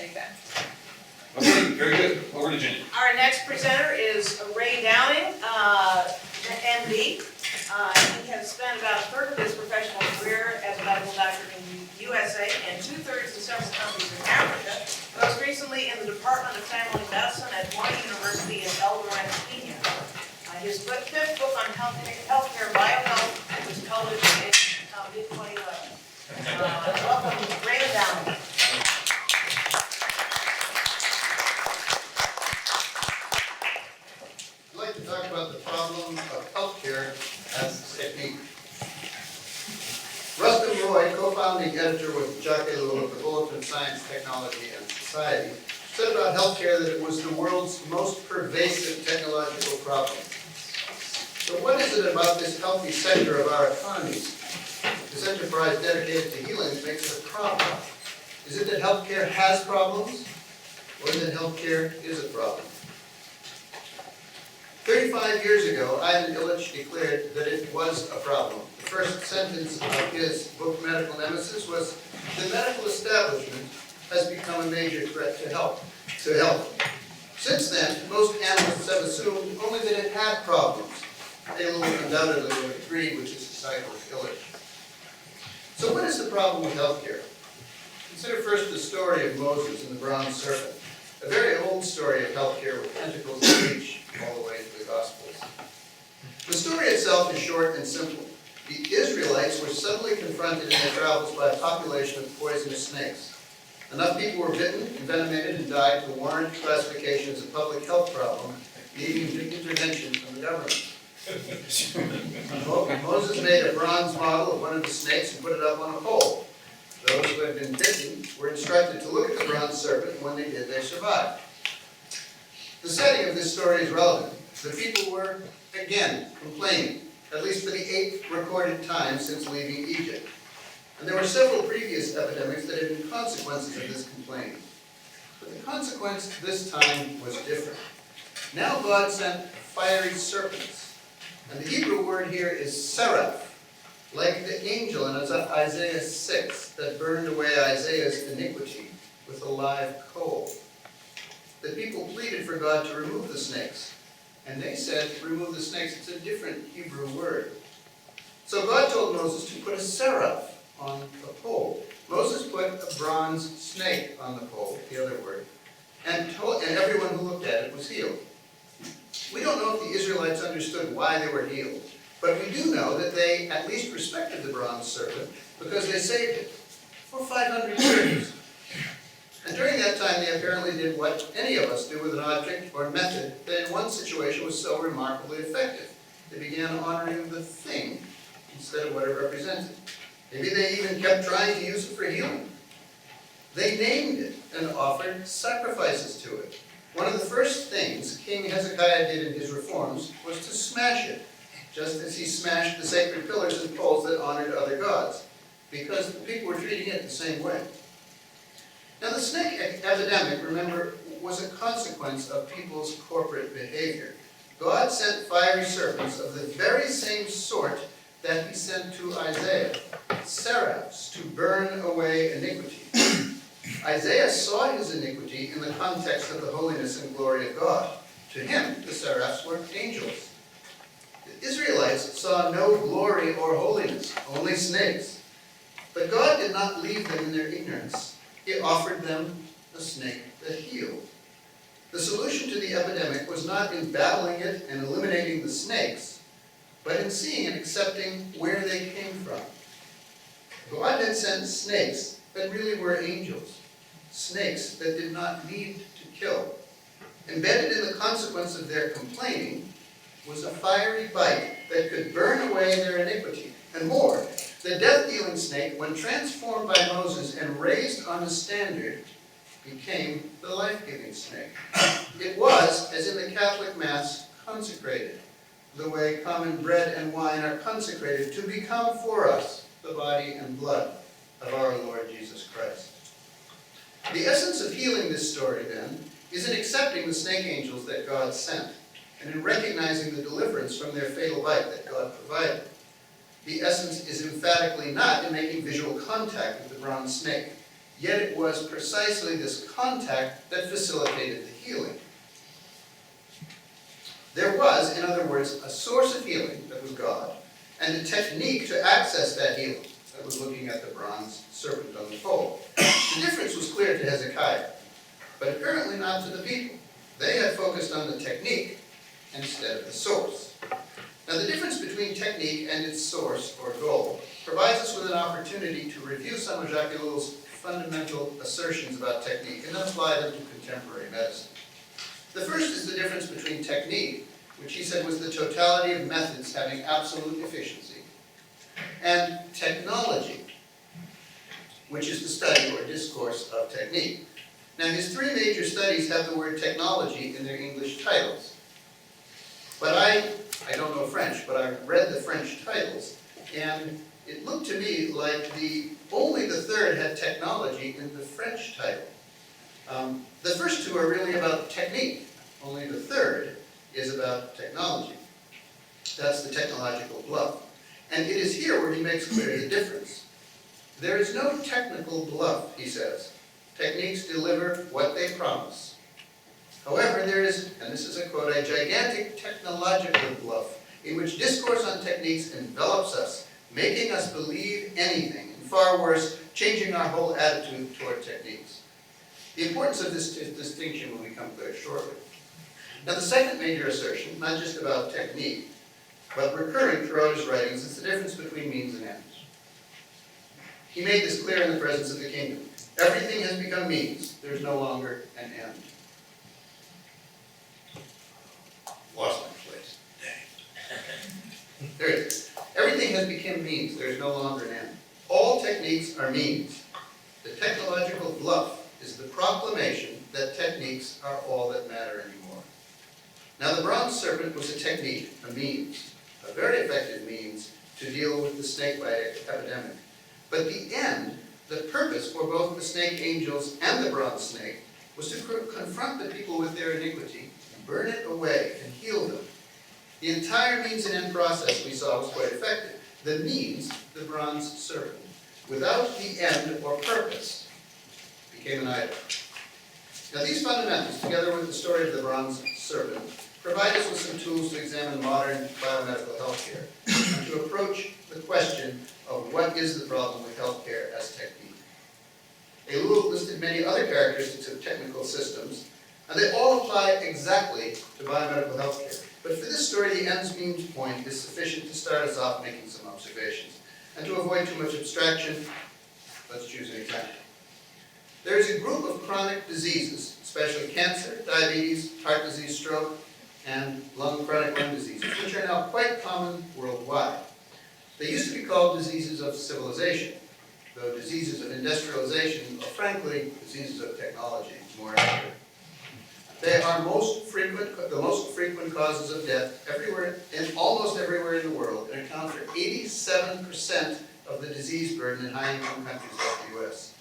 you, Ben. Okay, very good. Over to Jenny. Our next presenter is Ray Downing, MD. He has spent about a third of his professional career as a medical doctor in the USA and 2/3 in several countries in Africa, most recently in the Department of Family Medicine at Wheaton University in Ellul, Kenya. His fifth book on healthcare biohealth was published in mid-2011. Welcome, Raymond Downing. I'd like to talk about the problem of healthcare as a technique. Rustin Roy, co-founding editor with Jacques Ellul of the Bulletin of Science, Technology, and Society, said about healthcare that it was the world's most pervasive technological problem. So what is it about this healthy sector of our economies, this enterprise dedicated to healing, that makes it a problem? Is it that healthcare has problems, or that healthcare is a problem? 35 years ago, Ellul declared that it was a problem. The first sentence of his book, Medical Nemesis, was, "The medical establishment has become a major threat to health." Since then, most analysts have assumed only that it had problems. Ellul undoubtedly would agree with his disciple Ellul. So what is the problem with healthcare? Consider first the story of Moses and the bronze serpent, a very old story of healthcare with tentacles that reach all the way to the Gospels. The story itself is short and simple. The Israelites were suddenly confronted in their travels by a population of poisonous snakes. Enough people were bitten, envenomated, and died to warrant classification as a public health problem, needing intervention from the government. Moses made a bronze model of one of the snakes and put it up on a pole. Those who had been bitten were instructed to look at the bronze serpent, and when they did, they survived. The setting of this story is relevant. The people were, again, complaining, at least for the 8th recorded time since leaving Egypt. And there were several previous epidemics that had been consequences of this complaining. But the consequence this time was different. Now God sent fiery serpents. And the Hebrew word here is seraph, like the angel in Isaiah 6 that burned away Isaiah's iniquity with a live coal. The people pleaded for God to remove the snakes. And they said, remove the snakes. It's a different Hebrew word. So God told Moses to put a seraph on the pole. Moses put a bronze snake on the pole, the other word, and everyone who looked at it was healed. We don't know if the Israelites understood why they were healed, but we do know that they at least respected the bronze serpent because they saved it for 500 years. And during that time, they apparently did what any of us do with an object or method that in one situation was so remarkably effective. They began honoring the thing instead of what it represented. Maybe they even kept trying to use it for healing. They named it and offered sacrifices to it. One of the first things King Hezekiah did in his reforms was to smash it, just as he smashed the sacred pillars and poles that honored other gods, because the people were treating it the same way. Now the snake epidemic, remember, was a consequence of people's corporate behavior. God sent fiery serpents of the very same sort that he sent to Isaiah, seraphs, to burn away iniquity. Isaiah saw his iniquity in the context of the holiness and glory of God. To him, the seraphs were angels. The Israelites saw no glory or holiness, only snakes. But God did not leave them in their ignorance. He offered them a snake that healed. The solution to the epidemic was not in battling it and eliminating the snakes, but in seeing and accepting where they came from. God had sent snakes that really were angels, snakes that did not need to kill. Embedded in the consequence of their complaining was a fiery bite that could burn away their iniquity. And more, the death-dealing snake, when transformed by Moses and raised on a standard, became the life-giving snake. It was, as in the Catholic Mass, consecrated, the way common bread and wine are consecrated to become for us the body and blood of our Lord Jesus Christ. The essence of healing this story, then, is in accepting the snake angels that God sent, and in recognizing the deliverance from their fatal bite that God provided. The essence is emphatically not in making visual contact with the bronze snake. yet it was precisely this contact that facilitated the healing. There was, in other words, a source of healing that was God, and a technique to access that healing that was looking at the bronze serpent on the pole. The difference was clear to Hezekiah, but apparently not to the people. They had focused on the technique instead of the source. Now, the difference between technique and its source or goal provides us with an opportunity to review some of Jacques Ellul's fundamental assertions about technique and then apply them to contemporary medicine. The first is the difference between technique, which he said was the totality of methods having absolute efficiency, and technology, which is the study or discourse of technique. Now, his three major studies have the word technology in their English titles. But I don't know French, but I read the French titles, and it looked to me like only the third had technology in the French title. The first two are really about technique. Only the third is about technology. That's the technological bluff. And it is here where he makes clear the difference. There is no technical bluff, he says. Techniques deliver what they promise. However, there is, and this is a quote, a gigantic technological bluff in which discourse on techniques envelops us, making us believe anything, and far worse, changing our whole attitude toward techniques. The importance of this distinction will become clear shortly. Now, the second major assertion, not just about technique, but recurring throughout his writings, is the difference between means and ends. He made this clear in the presence of the kingdom. Everything has become means. There's no longer an end. Lost my place. Dang. There it is. Everything has become means. There's no longer an end. All techniques are means. The technological bluff is the proclamation that techniques are all that matter anymore. Now, the bronze serpent was a technique, a means, a very effective means to deal with the snakebite epidemic. But the end, the purpose for both the snake angels and the bronze snake, was to confront the people with their iniquity, burn it away, and heal them. The entire means and end process we saw was quite effective. The means, the bronze serpent, without the end or purpose, became an idol. Now, these fundamentals, together with the story of the bronze serpent, provide us with some tools to examine modern biomedical healthcare and to approach the question of what is the problem with healthcare as technique. Ellul listed many other characteristics of technical systems, and they all apply exactly to biomedical healthcare. But for this story, the ends means point is sufficient to start us off making some observations. And to avoid too much abstraction, let's choose an example. There is a group of chronic diseases, especially cancer, diabetes, heart disease, stroke, and chronic lung diseases, which are now quite common worldwide. They used to be called diseases of civilization, though diseases of industrialization are frankly diseases of technology, more accurate. They are the most frequent causes of death everywhere, almost everywhere in the world, and account for 87% of the disease burden in high-income countries like the U.S.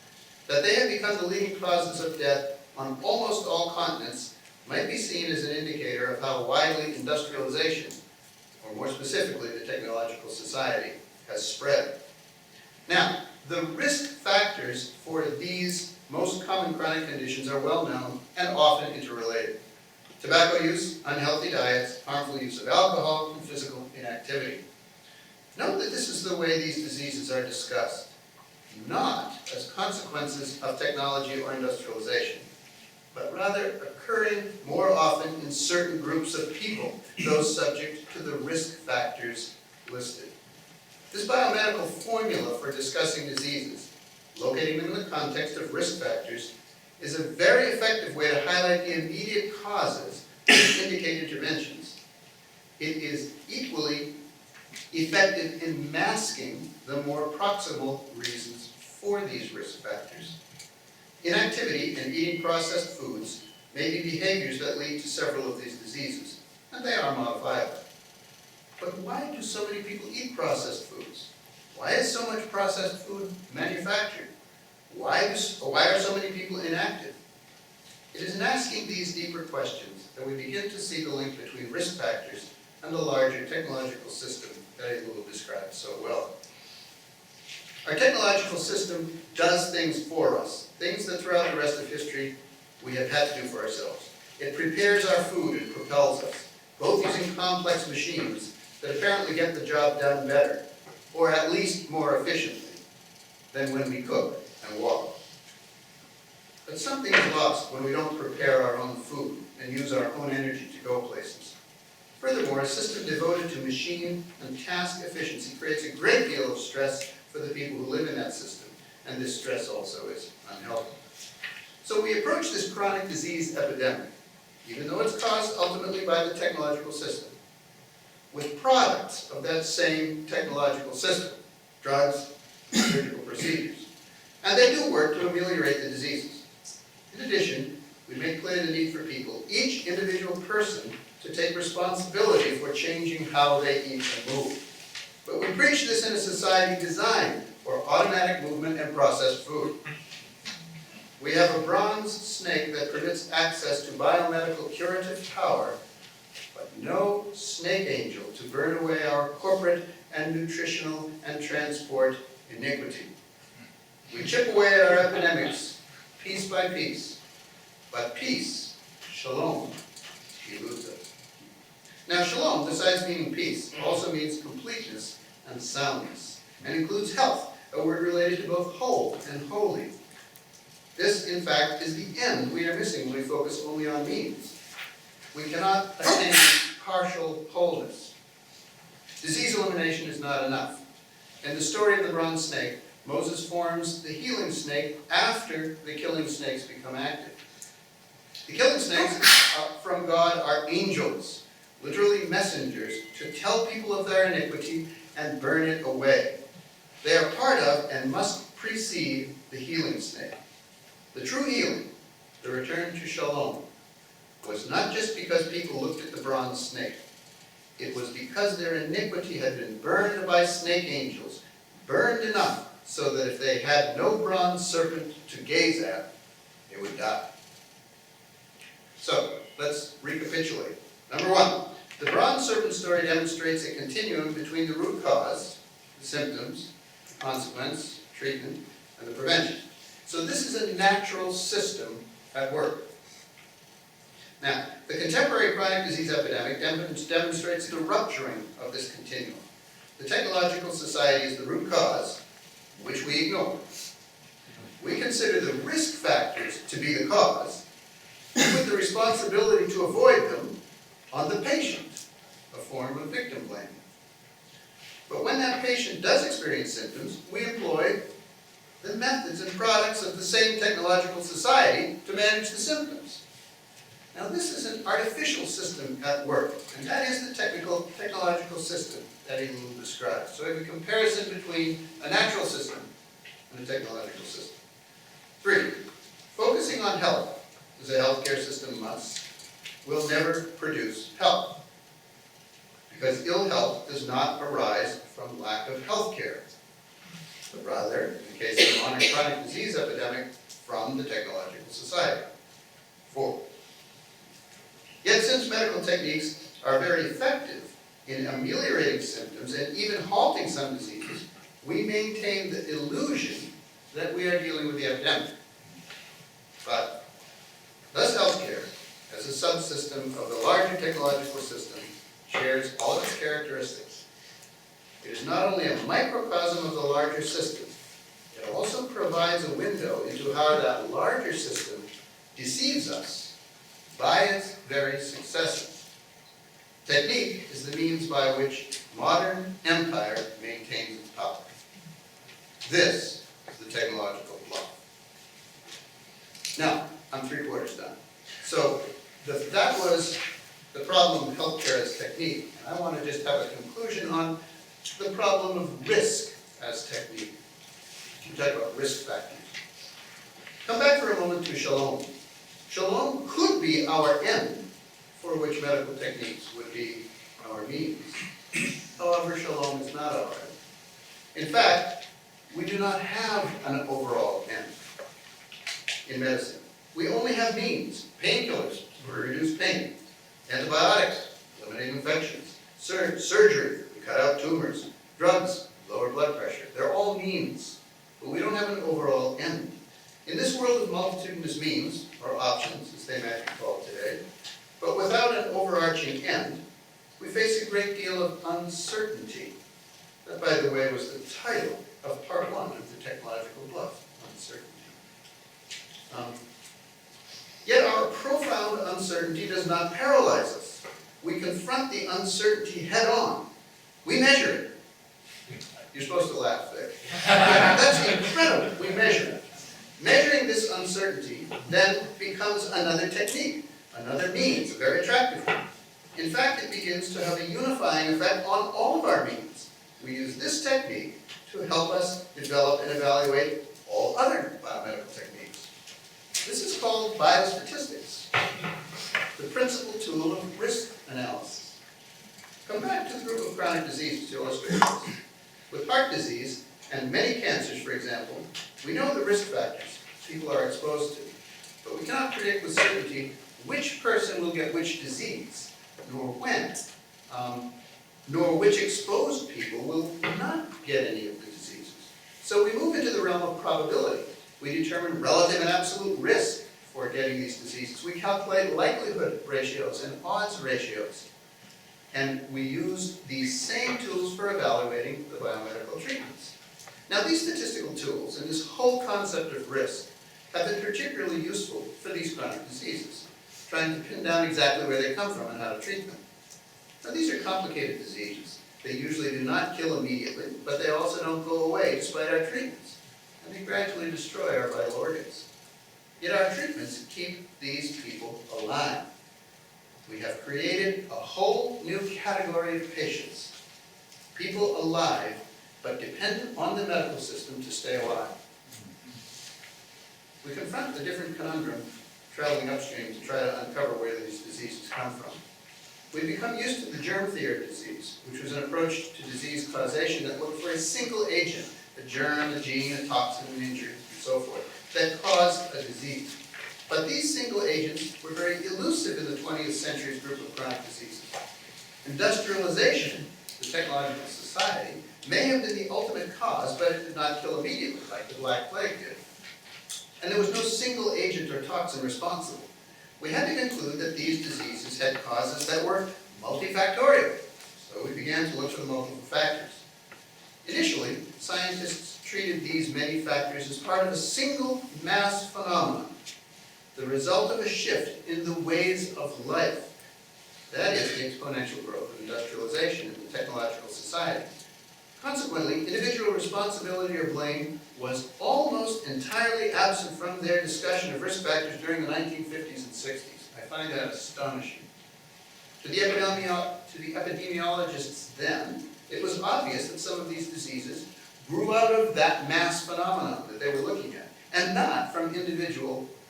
That they have become the leading causes of death on almost all continents might be seen as an indicator of how widely industrialization, or more specifically the technological society, has spread. Now, the risk factors for these most common chronic conditions are well known and often interrelated. Tobacco use, unhealthy diets, harmful use of alcohol, and physical inactivity. Note that this is the way these diseases are discussed, not as consequences of technology or industrialization, but rather occurring more often in certain groups of people, those subject to the risk factors listed. This biomedical formula for discussing diseases, locating them in the context of risk factors, is a very effective way to highlight the immediate causes and indicate interventions. It is equally effective in masking the more proximal reasons for these risk factors. Inactivity and eating processed foods may be behaviors that lead to several of these diseases, and they are modifiable. But why do so many people eat processed foods? Why is so much processed food manufactured? Why are so many people inactive? It is in asking these deeper questions that we begin to see the link between risk factors and the larger technological system that Ellul describes so well. Our technological system does things for us, things that throughout the rest of history we have had to do for ourselves. It prepares our food and propels us, both using complex machines that apparently get the job done better, or at least more efficiently, than when we cook and walk. But something is lost when we don't prepare our own food and use our own energy to go places. Furthermore, a system devoted to machine and task efficiency creates a great deal of stress for the people who live in that system, and this stress also is unhealthy. So we approach this chronic disease epidemic, even though it's caused ultimately by the technological system, with products of that same technological system, drugs, surgical procedures. And they do work to ameliorate the diseases. In addition, we make clear the need for people, each individual person, to take responsibility for changing how they eat and move. But we preach this in a society designed for automatic movement and processed food. We have a bronze snake that permits access to biomedical curative power, but no snake angel to burn away our corporate and nutritional and transport iniquity. We chip away at our epidemics, piece by piece, but peace, shalom, eludes us. Now shalom, besides meaning peace, also means completeness and soundness, and includes health, a word related to both whole and holy. This, in fact, is the end we are missing when we focus only on means. We cannot attain partial wholeness. Disease elimination is not enough. In the story of the bronze snake, Moses forms the healing snake after the killing snakes become active. The killing snakes from God are angels, literally messengers, to tell people of their iniquity and burn it away. They are part of and must precede the healing snake. The true healing, the return to shalom, was not just because people looked at the bronze snake. It was because their iniquity had been burned by snake angels, burned enough so that if they had no bronze serpent to gaze at, they would die. So, let's recapitulate. Number one, the bronze serpent story demonstrates a continuum between the root cause, the symptoms, the consequence, treatment, and the prevention. So this is a natural system at work. Now, the contemporary chronic disease epidemic demonstrates the rupturing of this continuum. The technological society is the root cause, which we ignore. We consider the risk factors to be the cause, and put the responsibility to avoid them on the patient, a form of victim blaming. But when that patient does experience symptoms, we employ the methods and products of the same technological society to manage the symptoms. Now this is an artificial system at work, and that is the technological system that Ellul describes. So we have a comparison between a natural system and a technological system. 3, focusing on health, as a healthcare system must, will never produce health, because ill health does not arise from lack of health care, but rather, in the case of the modern chronic disease epidemic, from the technological society. 4, yet since medical techniques are very effective in ameliorating symptoms and even halting some diseases, we maintain the illusion that we are dealing with the epidemic. But thus healthcare, as a subsystem of the larger technological system, shares all of its characteristics. It is not only a microcosm of the larger system, it also provides a window into how that larger system deceives us by its very successes. Technique is the means by which modern empire maintains its power. This is the technological plot. Now, I'm 3/4 done. So that was the problem of healthcare as technique. And I want to just have a conclusion on the problem of risk as technique. We talk about risk factors. Come back for a moment to shalom. Shalom could be our end, for which medical techniques would be our means. However, shalom is not our end. In fact, we do not have an overall end in medicine. We only have means, painkillers to reduce pain, antibiotics, eliminate infections, surgery, we cut out tumors, drugs, lower blood pressure. They're all means, but we don't have an overall end. In this world of multitudinous means, or options, as they might be called today, but without an overarching end, we face a great deal of uncertainty. That, by the way, was the title of part one of the technological bluff, uncertainty. Yet our profound uncertainty does not paralyze us. We confront the uncertainty head on. We measure it. You're supposed to laugh there. That's incredible. We measure it. Measuring this uncertainty then becomes another technique, another means, a very attractive one. In fact, it begins to have a unifying effect on all of our means. We use this technique to help us develop and evaluate all other biomedical techniques. This is called biostatistics, the principal tool of risk analysis. Come back to the group of chronic diseases to illustrate this. With heart disease and many cancers, for example, we know the risk factors people are exposed to, but we cannot predict with certainty which person will get which disease, nor when, nor which exposed people will not get any of the diseases. So we move into the realm of probability. We determine relative and absolute risk for getting these diseases. We calculate likelihood ratios and odds ratios. And we use these same tools for evaluating the biomedical treatments. Now, these statistical tools and this whole concept of risk have been particularly useful for these chronic diseases, trying to pin down exactly where they come from and how to treat them. Now, these are complicated diseases. They usually do not kill immediately, but they also don't go away despite our treatments, and they gradually destroy our vital organs. Yet our treatments keep these people alive. We have created a whole new category of patients, people alive, but dependent on the medical system to stay alive. We confront the different conundrum traveling upstream to try to uncover where these diseases come from. We've become used to the germ theory of disease, which was an approach to disease causation that looked for a single agent, a germ, a gene, a toxin, an injury, and so forth, that caused a disease. But these single agents were very elusive in the 20th century's group of chronic diseases. Industrialization, the technological society, may have been the ultimate cause, but it did not kill immediately like the Black Plague did. And there was no single agent or toxin responsible. We had to conclude that these diseases had causes that were multifactorial. So we began to look for the multiple factors. Initially, scientists treated these many factors as part of a single mass phenomenon, the result of a shift in the ways of life. That is the exponential growth of industrialization in the technological society. Consequently, individual responsibility or blame was almost entirely absent from their discussion of risk factors during the 1950s and 60s. I find that astonishing. To the epidemiologists then, it was obvious that some of these diseases grew out of that mass phenomenon that they were looking at, and not from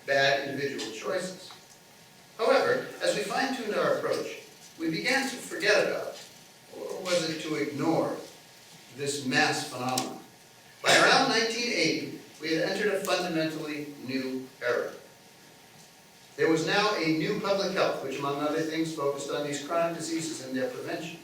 bad individual choices. However, as we fine-tuned our approach, we began to forget about, or was it to ignore, this mass phenomenon. By around 1980, we had entered a fundamentally new era. There was now a new public health, which among other things focused on these chronic diseases and their prevention.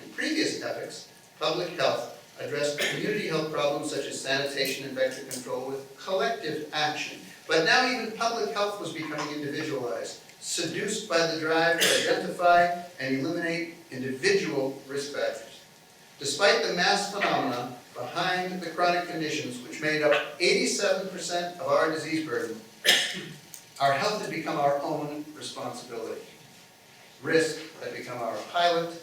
In previous epochs, public health addressed community health problems such as sanitation and vector control with collective action. But now even public health was becoming individualized, seduced by the drive to identify and eliminate individual risk factors. Despite the mass phenomena behind the chronic conditions, which made up 87% of our disease burden, our health had become our own responsibility. Risk had become our pilot.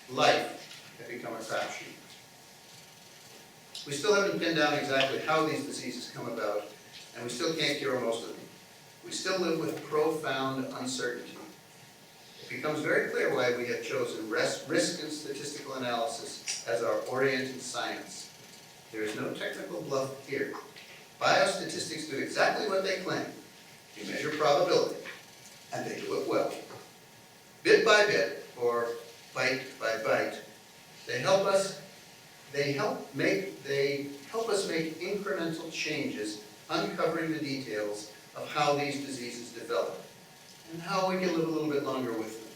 Life had become a crapshoot. We still haven't pinned down exactly how these diseases come about, and we still can't cure most of them. We still live with profound uncertainty. It becomes very clear why we have chosen risk and statistical analysis as our oriented science. There is no technical bluff here. Biostatistics do exactly what they claim. You measure probability, and they do it well. Bit by bit, or bite by bite, they help us make incremental changes, uncovering the details of how these diseases develop and how we can live a little bit longer with them.